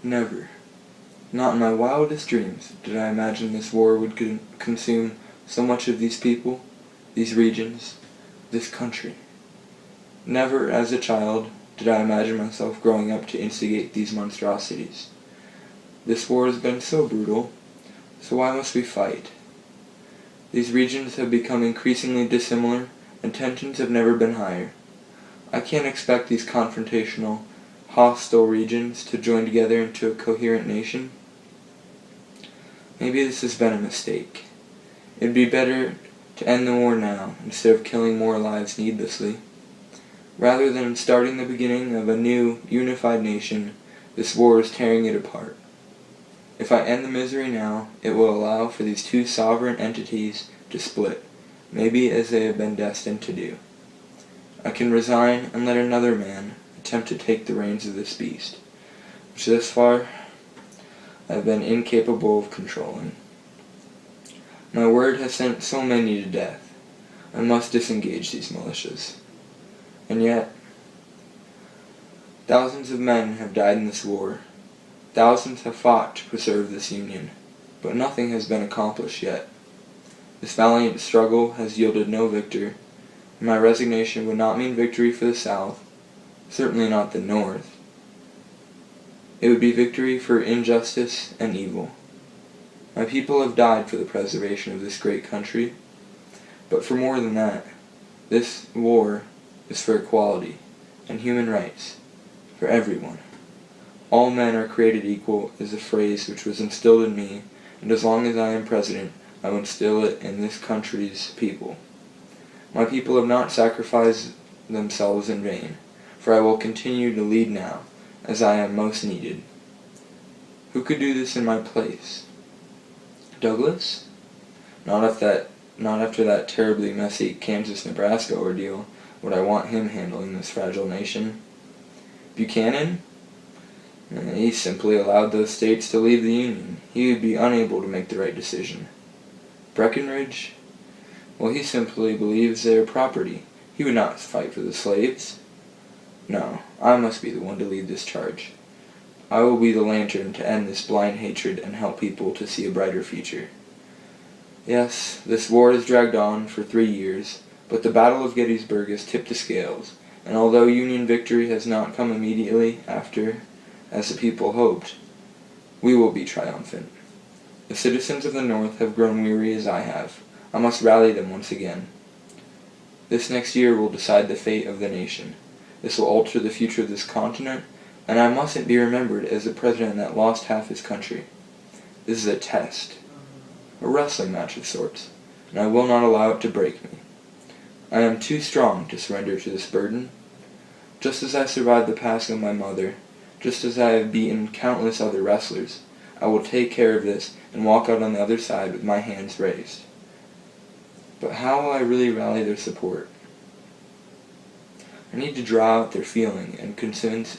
Never, not in my wildest dreams, did I imagine this war would consume so much of these people, these regions, this country. Never, as a child, did I imagine myself growing up to instigate these monstrosities. This war has been so brutal, so why must we fight? These regions have become increasingly dissimilar, and tensions have never been higher. I can't expect these confrontational, hostile regions to join together into a coherent nation. Maybe this has been a mistake. It'd be better to end the war now, instead of killing more lives needlessly. Rather than starting the beginning of a new, unified nation, this war is tearing it apart. If I end the misery now, it will allow for these two sovereign entities to split, maybe as they have been destined to do. I can resign and let another man attempt to take the reins of this beast, which thus far I have been incapable of controlling. My word has sent so many to death. I must disengage these militias. And yet, thousands of men have died in this war. Thousands have fought to preserve this union, but nothing has been accomplished yet. This valiant struggle has yielded no victor, and my resignation would not mean victory for the South, certainly not the North. It would be victory for injustice and evil. My people have died for the preservation of this great country, but for more than that, this war is for equality and human rights for everyone. All men are created equal is a phrase which was instilled in me, and as long as I am president, I will instill it in this country's people. My people have not sacrificed themselves in vain, for I will continue to lead now, as I am most needed. Who could do this in my place? Douglas? Not after that terribly messy Kansas-Nebraska ordeal would I want him handling this fragile nation. Buchanan? He simply allowed those states to leave the Union. He would be unable to make the right decision. Breckinridge? Well, he simply believes they are property. He would not fight for the slaves. No, I must be the one to lead this charge. I will be the lantern to end this blind hatred and help people to see a brighter future. Yes, this war has dragged on for 3 years, but the Battle of Gettysburg has tipped the scales, and although Union victory has not come immediately after, as the people hoped, we will be triumphant. The citizens of the North have grown weary as I have. I must rally them once again. This next year will decide the fate of the nation. This will alter the future of this continent, and I mustn't be remembered as the president that lost half his country. This is a test, a wrestling match of sorts, and I will not allow it to break me. I am too strong to surrender to this burden. Just as I survived the passing of my mother, just as I have beaten countless other wrestlers, I will take care of this and walk out on the other side with my hands raised. But how will I really rally their support? I need to draw out their feeling and convince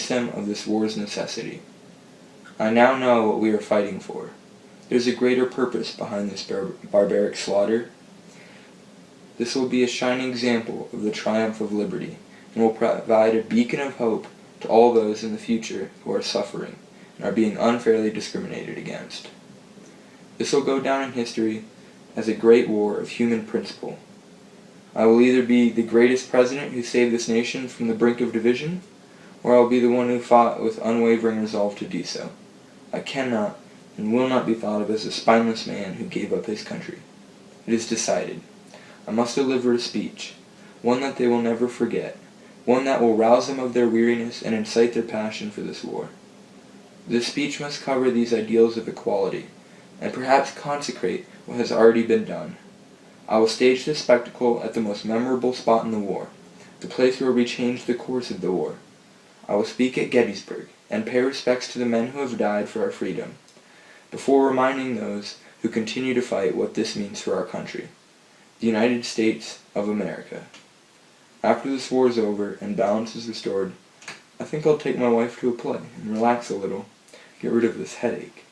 them of this war's necessity. I now know what we are fighting for. There's a greater purpose behind this barbaric slaughter. This will be a shining example of the triumph of liberty, and will provide a beacon of hope to all those in the future who are suffering and are being unfairly discriminated against. This will go down in history as a great war of human principle. I will either be the greatest president who saved this nation from the brink of division, or I will be the one who fought with unwavering resolve to do so. I cannot and will not be thought of as a spineless man who gave up his country. It is decided. I must deliver a speech, one that they will never forget, one that will rouse them of their weariness and incite their passion for this war. This speech must cover these ideals of equality, and perhaps consecrate what has already been done. I will stage this spectacle at the most memorable spot in the war, the place where we changed the course of the war. I will speak at Gettysburg, and pay respects to the men who have died for our freedom, before reminding those who continue to fight what this means for our country, the United States of America. After this war is over and balance is restored, I think I'll take my wife to a play and relax a little, get rid of this headache.